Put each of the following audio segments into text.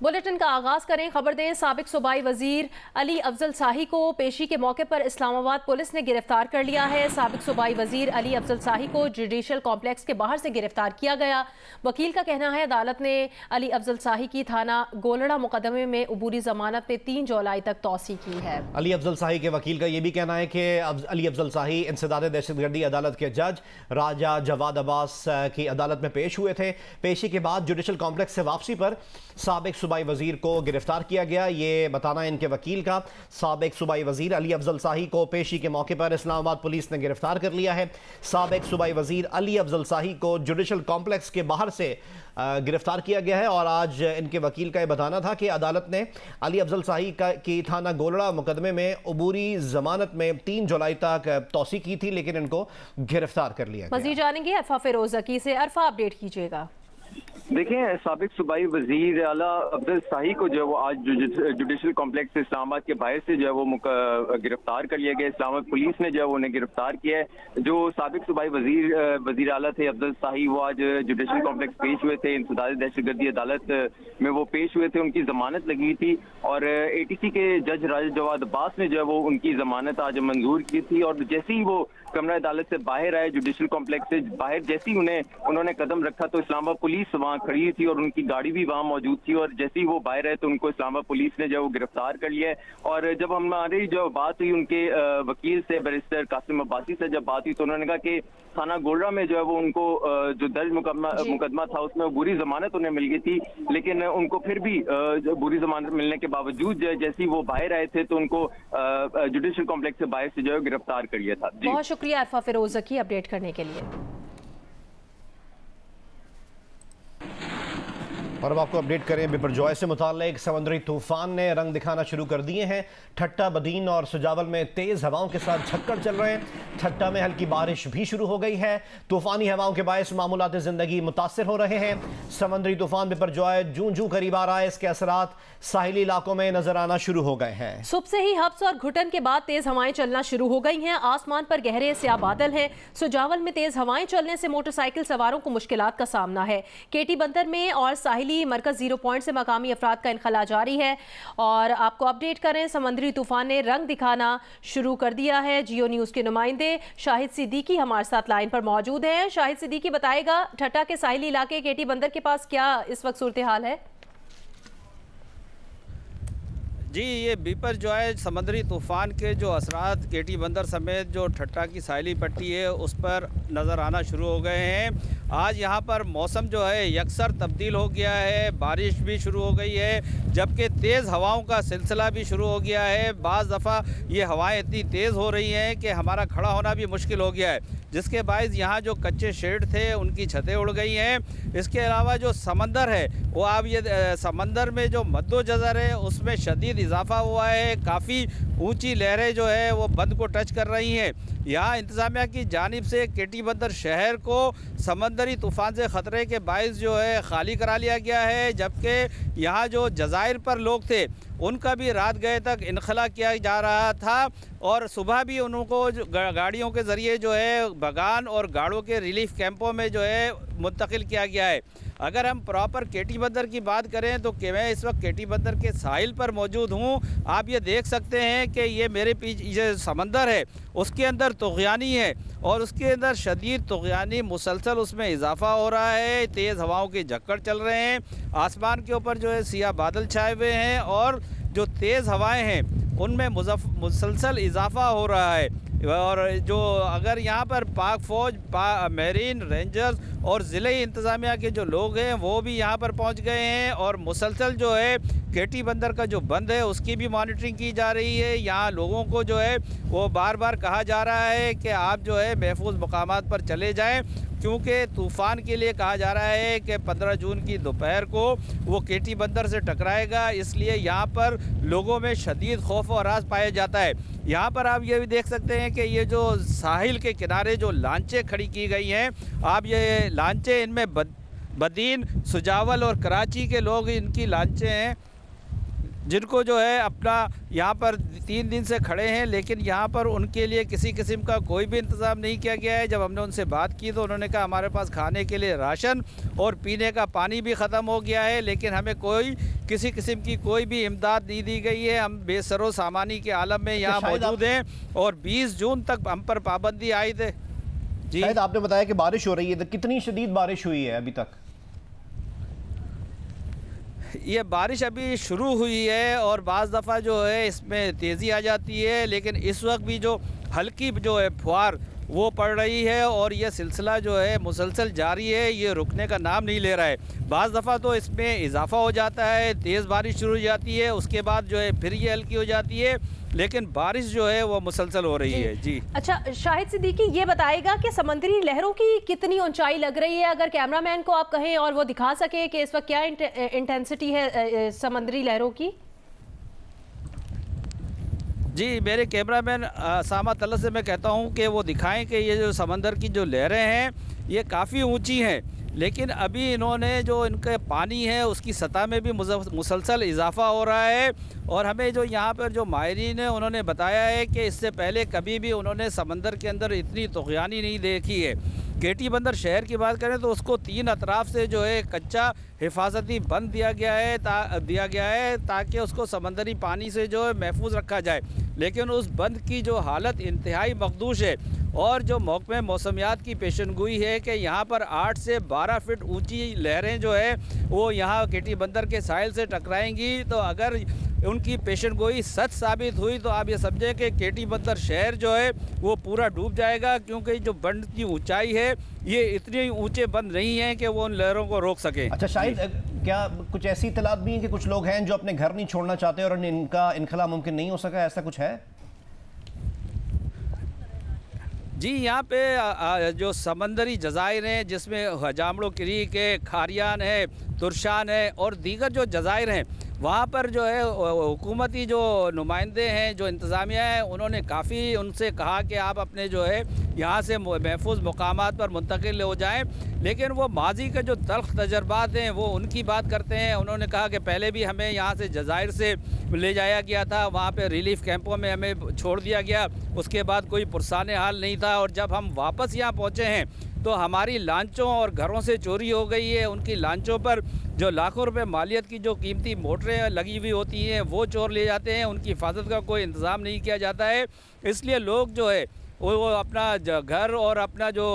Bulletin का आगाज करें। खबर दें, साबिक सूबाई वजीर अली अफजल शाही को पेशी के मौके पर इस्लामाबाद पुलिस ने गिरफ्तार कर लिया है। साबिक सूबाई वजीर अली अफजल शाही को जुडिशल कॉम्प्लेक्स के बाहर से गिरफ्तार किया गया। वकील का कहना है अदालत ने अली अफजल शाही की थाना गोलड़ा मुकदमे में अबूरी जमानत पे 3 जुलाई तक तौसी की है। अली अफजल शाही के वकील का यह भी कहना है कि अली अफजल शाही इंसदाद दहशतगर्दी अदालत के जज राजा जवाद अब्बास की अदालत में पेश हुए थे। पेशी के बाद जुडिशल कॉम्प्लेक्स से वापसी पर साबिक सूबाई वजीर को गिरफ्तार किया गया। ये बताना है इनके वकील का। साबिक सूबाई वजीर अली अफजल शाही को पेशी के मौके पर इस्लामाबाद पुलिस ने गिरफ्तार कर लिया है। साबिक सूबाई वजीर अली अफजल शाही को जुडिशल कॉम्प्लेक्स के बाहर से गिरफ्तार किया गया है और आज इनके वकील का यह बताना था कि अदालत ने अली अफजल शाही की थाना गोलड़ा मुकदमे में अबूरी जमानत में 3 जुलाई तक तौसी की थी, लेकिन इनको गिरफ्तार कर लिया गया। मज़ीद जानेंगे अरफा फिरोज जकी से। अरफा, अपडेट कीजिएगा। देखिए, साबिक सूबाई वजीर अला अफजल शाही को जो है वो आज जुडिशल कॉम्प्लेक्स इस्लामाबाद के बाहर से जो है वो गिरफ्तार कर लिया गया। इस्लामाबाद पुलिस ने जो है वो उन्हें गिरफ्तार किया है। जो साबिक सूबाई वजीर आला थे अफजल शाही, वो आज जुडिशल कॉम्प्लेक्स पेश हुए थे। इंसदाद दहशतगर्दी अदालत में वो पेश हुए थे। उनकी जमानत लगी थी और ATC के जज राजा जवाद अब्बास ने जो है वो उनकी जमानत आज मंजूर की थी। और जैसे ही वो कमरा अदालत से बाहर आए, जुडिशल कॉम्प्लेक्स से बाहर जैसे ही उन्होंने कदम रखा तो इस्लामाबाद पुलिस वहाँ खड़ी थी और उनकी गाड़ी भी वहाँ मौजूद थी। और जैसे ही वो बाहर आए तो उनको इस्लामाबाद पुलिस ने जो गिरफ्तार कर लिया है। और जब हमारी जो बात हुई उनके वकील से, बैरिस्टर कासिम अब्बासी से जब बात हुई तो उन्होंने कहा कि थाना गोलड़ा में जो है वो उनको जो दर्ज मुकदमा था उसमें बुरी जमानत उन्हें मिल गई थी, लेकिन उनको फिर भी बुरी जमानत मिलने के बावजूद जैसे ही वो बाहर आए थे तो उनको जुडिशल कॉम्प्लेक्स से बाहर से जो है गिरफ्तार कर लिया था। बहुत शुक्रिया अरफा फिरोज जकी अपडेट करने के लिए। और अब आपको अपडेट करें बिपरजॉय से मुताल्लिक। समुद्री तूफान ने रंग दिखाना शुरू कर दिए हैं। ठट्टा, बदीन और सुजावल में तेज हवाओं के साथ झक्कड़ चल रहे हैं। ठट्टा में हल्की बारिश भी शुरू हो गई है। तूफानी हवाओं के बायस मामूलात जिंदगी मुतासर हो रहे हैं। समुद्री तूफान बिपरजॉय जूं जूं करीब आ रहा है, इसके असरात साहिली इलाकों में नजर आना शुरू हो गए हैं। सुबह से ही हब्स और घुटन के बाद तेज हवाएं चलना शुरू हो गई हैं। आसमान पर गहरे स्याह बादल हैं। सुजावल में तेज हवाएं चलने से मोटरसाइकिल सवारों को मुश्किलात का सामना है। केटी बंदर में और साहिली मरकज 0 पॉइंट से मकामी अफराद का इनखला जारी है। और आपको अपडेट करें, समुद्री तूफान ने रंग दिखाना शुरू कर दिया है। जियो न्यूज के नुमाइंदे शाहिद सिद्दीकी हमारे साथ लाइन पर मौजूद हैं। शाहिद सिद्दीकी, बताएगा ठट्टा के साहिली इलाके केटी बंदर के पास क्या इस वक्त सूरत हाल है? जी, ये बिपरजॉय समुद्री तूफ़ान के जो असरात केटी बंदर समेत जो ठट्टा की साहिली पट्टी है उस पर नज़र आना शुरू हो गए हैं। आज यहाँ पर मौसम जो है यकसर तब्दील हो गया है, बारिश भी शुरू हो गई है, जबकि तेज़ हवाओं का सिलसिला भी शुरू हो गया है। बाज़ दफ़ा ये हवाएं इतनी तेज़ हो रही हैं कि हमारा खड़ा होना भी मुश्किल हो गया है, जिसके बायस यहाँ जो कच्चे शेड थे उनकी छतें उड़ गई हैं। इसके अलावा जो समंदर है वो अब ये समंदर में जो मद्दोजज़र है उसमें शदीद इजाफा हुआ है। काफ़ी ऊंची लहरें जो है वो बंद को टच कर रही हैं। यहाँ इंतज़ामिया की जानिब से केटी बंदर शहर को समंदरी तूफ़ान से ख़तरे के बायस जो है खाली करा लिया गया है, जबकि यहाँ जो जज़ायर पर लोग थे उनका भी रात गए तक इनखला किया जा रहा था और सुबह भी उनको गाड़ियों के ज़रिए जो है बगान और गाड़ों के रिलीफ कैंपों में जो है मुंतकिल किया गया है। अगर हम प्रॉपर केटी बंदर की बात करें तो कि मैं इस वक्त केटी बंदर के साहिल पर मौजूद हूँ। आप ये देख सकते हैं कि ये मेरे पीछे जो समंदर है उसके अंदर तुग़यानी है और उसके अंदर शदीद तुग़यानी मुसलसल उसमें इजाफा हो रहा है। तेज़ हवाओं के झक्कड़ चल रहे हैं। आसमान के ऊपर जो है सियाह बादल छाए हुए हैं और जो तेज़ हवाएं हैं उनमें मुसलसल इजाफा हो रहा है। और जो अगर यहाँ पर पाक फ़ौज, मेरीन, रेंजर्स और ज़िले इंतज़ामिया के जो लोग हैं वो भी यहाँ पर पहुँच गए हैं और मुसलसल जो है केटी बंदर का जो बंद है उसकी भी मॉनिटरिंग की जा रही है। यहाँ लोगों को जो है वो बार बार कहा जा रहा है कि आप जो है महफूज मकामात पर चले जाएँ, क्योंकि तूफ़ान के लिए कहा जा रहा है कि 15 जून की दोपहर को वो केटी बंदर से टकराएगा। इसलिए यहाँ पर लोगों में शदीद खौफ और राज पाया जाता है। यहाँ पर आप ये भी देख सकते हैं कि ये जो साहिल के किनारे जो लांचें खड़ी की गई हैं, आप ये लांचें इनमें बदीन, सुजावल और कराची के लोग इनकी लांचें हैं। जिनको जो है अपना यहाँ पर 3 दिन से खड़े हैं, लेकिन यहाँ पर उनके लिए किसी किस्म का कोई भी इंतज़ाम नहीं किया गया है। जब हमने उनसे बात की तो उन्होंने कहा हमारे पास खाने के लिए राशन और पीने का पानी भी ख़त्म हो गया है, लेकिन हमें किसी किस्म की कोई भी इमदाद नहीं दी गई है। हम बेसरो सामानी के आलम में यहाँ मौजूद हैं और 20 जून तक हम पर पाबंदी आई थी। जी, शायद आपने बताया कि बारिश हो रही है, तो कितनी शदीद बारिश हुई है अभी तक? ये बारिश अभी शुरू हुई है और बाज़ दफ़ा जो है इसमें तेज़ी आ जाती है, लेकिन इस वक्त भी जो हल्की जो है फुहार वो पड़ रही है और ये सिलसिला जो है मुसलसल जारी है, ये रुकने का नाम नहीं ले रहा है। बाज़ दफ़ा तो इसमें इजाफा हो जाता है, तेज़ बारिश शुरू हो जाती है, उसके बाद जो है फिर ये हल्की हो जाती है, लेकिन बारिश जो है वो मुसलसल हो रही है। जी, अच्छा, शाहिद सिद्दीकी ये बताएगा कि समंदरी लहरों की कितनी ऊंचाई लग रही है, अगर कैमरामैन को आप कहें और वो दिखा सके कि इस वक्त क्या इंटेंसिटी है समंदरी लहरों की। जी, मेरे कैमरामैन सामा तल्ला से मैं कहता हूं कि वो दिखाएं कि ये जो समंदर की जो लहरें हैं ये काफ़ी ऊंची हैं, लेकिन अभी इन्होंने जो इनके पानी है उसकी सतह में भी मुसलसल इजाफा हो रहा है। और हमें जो यहाँ पर जो माहिरीन हैं उन्होंने बताया है कि इससे पहले कभी भी उन्होंने समंदर के अंदर इतनी तुग़यानी नहीं देखी है। केटी बंदर शहर की बात करें तो उसको 3 अतराफ़ से जो है कच्चा हिफाजती बंद दिया गया है ताकि उसको समंदरी पानी से जो है महफूज रखा जाए, लेकिन उस बंद की जो हालत इंतहाई मखदूश है और जो महकमे मौसमियात की पेशनगोई है कि यहाँ पर 8 से 12 फीट ऊंची लहरें जो है वो यहाँ केटी बंदर के साहिल से टकराएंगी। तो अगर उनकी पेशनगोई सच साबित हुई तो आप ये समझें कि केटी बंदर शहर जो है वो पूरा डूब जाएगा, क्योंकि जो बंद की ऊंचाई है ये इतने ऊंचे बंद नहीं हैं कि वो उन लहरों को रोक सकें। अच्छा शायद क्या कुछ ऐसी इत्तलात भी हैं कि कुछ लोग हैं जो अपने घर नहीं छोड़ना चाहते और इनका इनखला मुमकिन नहीं हो सका, ऐसा कुछ है? जी, यहाँ पे जो समंदरी जज़ायर हैं जिसमें हजामड़ो क्रीक है, खारियान है, तुरशान है और दीगर जो जज़ायर हैं वहाँ पर जो है हुकूमती जो नुमाइंदे हैं, जो इंतज़ामिया है, उन्होंने काफ़ी उनसे कहा कि आप अपने जो है यहाँ से महफूज मकामात पर मुंतकिल हो जाएं, लेकिन वो माजी के जो तल्ख तजर्बात हैं वो उनकी बात करते हैं। उन्होंने कहा कि पहले भी हमें यहाँ से जज़ायर से ले जाया गया था, वहाँ पे रिलीफ कैंपों में हमें छोड़ दिया गया, उसके बाद कोई पुरसाने हाल नहीं था, और जब हम वापस यहाँ पहुँचे हैं तो हमारी लांचों और घरों से चोरी हो गई है। उनकी लांचों पर जो लाखों रुपए मालियत की जो कीमती मोटरें लगी हुई होती हैं वो चोर ले जाते हैं, उनकी हिफाजत का कोई इंतज़ाम नहीं किया जाता है। इसलिए लोग जो है वो अपना घर और अपना जो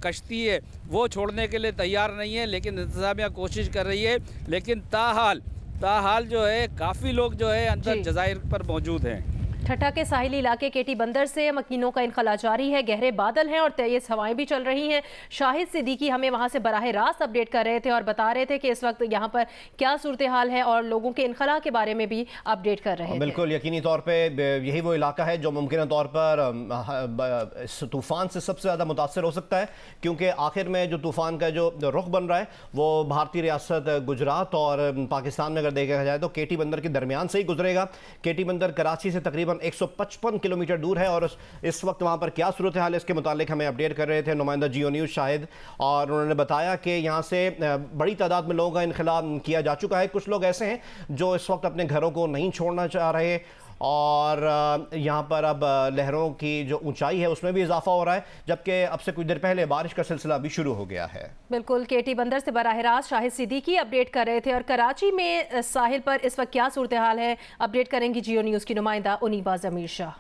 कश्ती है वो छोड़ने के लिए तैयार नहीं है, लेकिन इंतज़ामिया कोशिश कर रही है। लेकिन ताहाल जो है काफ़ी लोग जो है अंदर जज़ायर पर मौजूद हैं। ठट्टा के साहिली इलाके केटी बंदर से मकीनों का इनखला जारी है, गहरे बादल हैं और तेज हवाएं भी चल रही हैं। शाहिद सिद्दीकी हमें वहां से बराह रास्त अपडेट कर रहे थे और बता रहे थे कि इस वक्त यहां पर क्या सूरत हाल है और लोगों के इनखला के बारे में भी अपडेट कर रहे थे। बिल्कुल यकीनी तौर पर यही वो इलाका है जो मुमकिन तौर पर इस तूफ़ान से सबसे ज़्यादा मुतासर हो सकता है, क्योंकि आखिर में जो तूफ़ान का जो रुख बन रहा है वो भारतीय रियासत गुजरात और पाकिस्तान में अगर देखा जाए तो केटी बंदर के दरमियान से ही गुजरेगा। केटी बंदर कराची से तकरीबन 155 किलोमीटर दूर है और इस वक्त वहां पर क्या सूरत हाल है इसके मुतालिक हमें अपडेट कर रहे थे नुमाइंदा जियो न्यूज़ शाहिद, और उन्होंने बताया कि यहां से बड़ी तादाद में लोगों का इनखला किया जा चुका है। कुछ लोग ऐसे हैं जो इस वक्त अपने घरों को नहीं छोड़ना चाह रहे और यहाँ पर अब लहरों की जो ऊंचाई है उसमें भी इजाफा हो रहा है, जबकि अब से कुछ देर पहले बारिश का सिलसिला भी शुरू हो गया है। बिल्कुल, केटी बंदर से बराह रास्त शाहिद सिद्दीकी अपडेट कर रहे थे। और कराची में साहिल पर इस वक्त क्या सूरत हाल है अपडेट करेंगी जियो न्यूज़ की नुमाइंदा उनीबा ज़मीर शाह।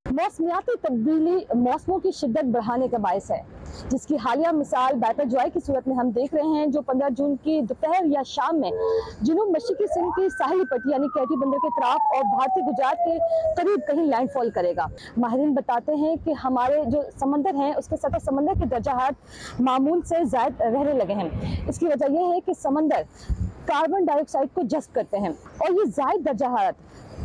मौसमियाती तब्दीली मौसमों की शिद्दत बढ़ाने का बायस है, जिसकी हालिया मिसाल बैटर जॉय की सूरत में हम देख रहे हैं, जो 15 जून की दोपहर या शाम में जुनूब मशरकी सिंध की साहिली पट्टी यानी केटी बंदर के तरफ और भारतीय गुजरात के करीब कहीं लैंडफॉल करेगा। माहिरीन बताते हैं कि हमारे जो समंदर हैं उसके सतह समंदर के दर्जा हरारत मामूल से ज़ायद रहने लगे हैं। इसकी वजह यह है कि समंदर कार्बन डाइऑक्साइड को जज़्ब करते हैं और ये ज़ायद दर्जा हरारत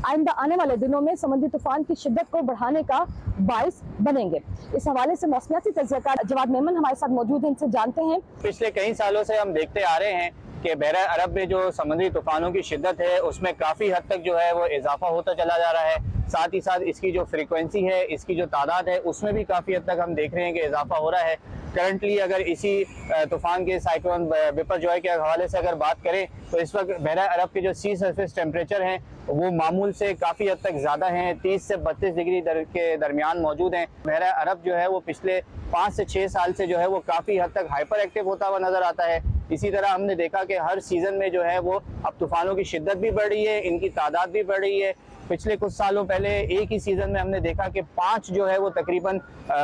आइंदा आने वाले दिनों में समुद्री तूफान की शिद्दत को बढ़ाने का बायस बनेंगे। इस हवाले से मौसमियाती तज्ज़ियाकार जवाद मेमन हमारे साथ मौजूद हैं, इनसे जानते हैं। पिछले कई सालों से हम देखते आ रहे हैं कि बहर अरब में जो समुद्री तूफानों की शिद्दत है उसमें काफ़ी हद तक जो है वो इजाफा होता चला जा रहा है। साथ ही साथ इसकी जो फ्रीक्वेंसी है, इसकी जो तादाद है, उसमें भी काफ़ी हद तक हम देख रहे हैं कि इजाफा हो रहा है। करंटली अगर इसी तूफान के साइक्लोन बिपरजॉय के हवाले से अगर बात करें तो इस वक्त बहर अरब के जो सी सरफेस टेम्परेचर हैं वो मामूल से काफ़ी हद तक ज़्यादा हैं, 30 से 32 डिग्री के दरमियान मौजूद हैं। बहर अरब जो है वो पिछले 5 से 6 साल से जो है वो काफ़ी हद तक हाइपर एक्टिव होता हुआ नज़र आता है। इसी तरह हमने देखा कि हर सीज़न में जो है वो अब तूफ़ानों की शिद्दत भी बढ़ रही है, इनकी तादाद भी बढ़ रही है। पिछले कुछ सालों पहले एक ही सीज़न में हमने देखा कि 5 जो है वो तकरीबन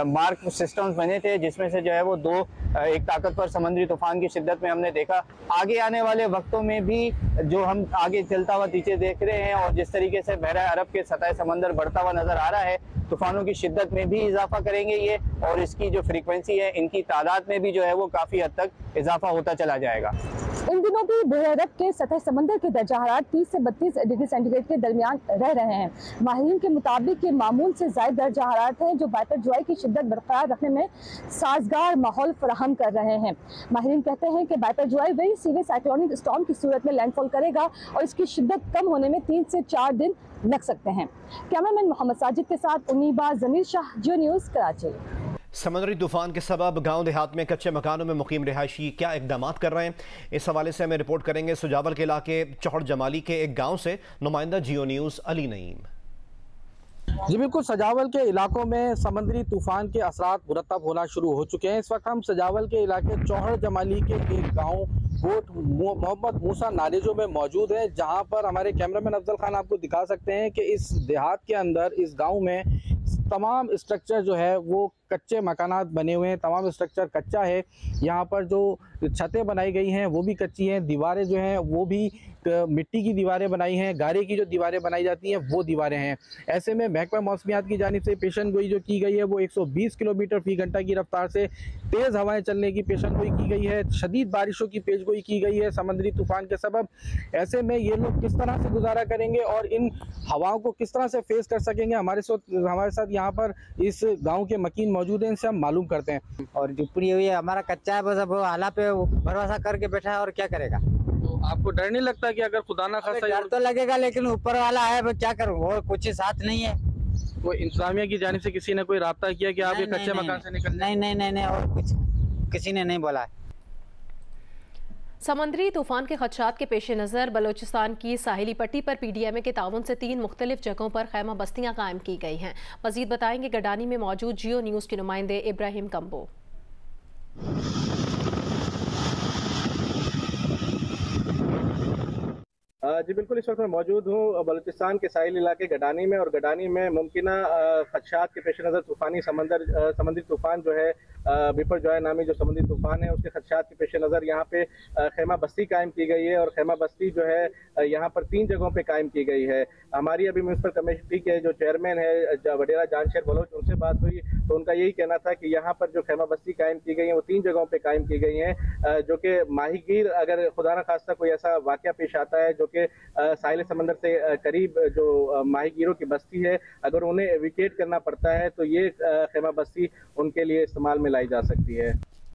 मार्क सिस्टम्स बने थे, जिसमें से जो है वो 2 एक ताकतवर समुद्री तूफान की शिद्दत में हमने देखा। आगे आने वाले वक्तों में भी जो हम आगे चलता हुआ नीचे देख रहे हैं और जिस तरीके से बहर अरब के सतह समंदर बढ़ता हुआ नज़र आ रहा है, तूफानों की शिद्दत में भी इजाफा करेंगे ये, और इसकी जो फ्रीक्वेंसी है, इनकी तादाद में भी जो है वो काफ़ी हद तक इजाफा होता चला जाएगा। इन दिनों भी बहर अरब के सतह समंदर के दर्जा हरारत 30 से 32 डिग्री सेंटीग्रेड के दरमियान रह रहे हैं। माहिरीन के मुताबिक ये मामूल से ज़ायद दर्जा हरारत है जो बाइपरजॉय की शिद्दत बरकरार रखने में साजगार माहौल फराहम कर रहे हैं। माहिरीन कहते हैं कि बाइपरजॉय वेरी सीवियर साइक्लोनिक स्टॉर्म की सूरत में लैंडफॉल करेगा और इसकी शिद्दत कम होने में 3 से 4 दिन लग सकते हैं। कैमरामैन मोहम्मद साजिद के साथ उन्नीबा जमीर शाह, जियो न्यूज़, कराची। समुद्री तूफान के सबब गांव देहात में कच्चे मकानों में मुकीम रिहायशी क्या इकदाम कर रहे हैं, इस हवाले से हमें रिपोर्ट करेंगे सुजावल के इलाके चौहड़ जमाली के एक गांव से नुमाइंदा जियो न्यूज़ अली नईम। जी बिल्कुल, सजावल के इलाकों में समुद्री तूफान के असरात मुरतब होना शुरू हो चुके हैं। इस वक्त हम सजावल के इलाके चौहड़ जमाली के एक गांव गोट मोहम्मद मूसा नारेजो में मौजूद है, जहां पर हमारे कैमरामैन अफजल खान आपको दिखा सकते हैं कि इस देहात के अंदर, इस गांव में तमाम स्ट्रक्चर जो है वो कच्चे मकानात बने हुए हैं। तमाम स्ट्रक्चर कच्चा है। यहाँ पर जो छतें बनाई गई हैं वो भी कच्ची हैं। दीवारें जो हैं वो भी मिट्टी की दीवारें बनाई हैं। गारे की जो दीवारें बनाई जाती हैं वो दीवारें हैं। ऐसे में महकमा मौसमियात की जानिब से पेशन गोई जो की गई है वो 120 किलोमीटर फ़ी घंटा की रफ्तार से तेज़ हवाएं चलने की पेशन गोई की गई है। शदीद बारिशों की पेश गोई की गई है समुद्री तूफ़ान के सबब। ऐसे में ये लोग किस तरह से गुजारा करेंगे और इन हवाओं को किस तरह से फेस कर सकेंगे, हमारे साथ यहाँ पर इस गाँव के मकीन मौजूद हैं, इनसे हम मालूम करते हैं। और झुपड़ी हुई है, हमारा कच्चा है, बस अब आला पे भरोसा करके बैठा है और क्या करेगा। तो आपको डर नहीं लगता कि अगर खुदा ना खास्ता? डर तो लगेगा, लेकिन ऊपर वाला है, अब क्या करूँ, और कुछ साथ नहीं है। तो इंतजामिया की जानिब से किसी ने कोई राब्ता किया कि आप ये कच्चे मकान से निकल? नहीं, और कुछ किसी ने नहीं बोला। समंदरी तूफान के खदशात के पेश नज़र बलोचिस्तान की साहिली पट्टी पर PDMA के ताउन से 3 मुख्तलिफ जगहों पर खैमा बस्तियां कायम की गई हैं। मजीद बताएंगे गडानी में मौजूद जियो न्यूज़ के नुमाइंदे इब्राहिम कम्बो। जी बिल्कुल, इस वक्त मैं मौजूद हूँ बलूचिस्तान के साहिल इलाके गडानी में, और गडानी में मुमकिना खदशात के पेश नज़र तूफ़ानी समुद्री तूफ़ान जो है बिपरजॉय नामी जो समुद्री तूफ़ान है उसके खदशात के पेश नज़र यहाँ पे खैमा बस्ती कायम की गई है। और खैमा बस्ती जो है यहाँ पर 3 जगहों पे कायम की गई है। हमारी अभी म्यूनसिपल कमेटी के जो चेयरमैन है वडेरा जानशेर बलोच, उनसे बात हुई तो उनका यही कहना था कि यहाँ पर जो खैमा बस्ती कायम की गई है वो 3 जगहों पे कायम की गई हैं, जो कि माहीगीर अगर खुदा न खास्ता कोई ऐसा वाक़या पेश आता है जो कि साहिल समंदर से करीब जो माहीगीरों की बस्ती है, अगर उन्हें एविकेट करना पड़ता है तो ये खैमा बस्ती उनके लिए इस्तेमाल में लाई जा सकती है।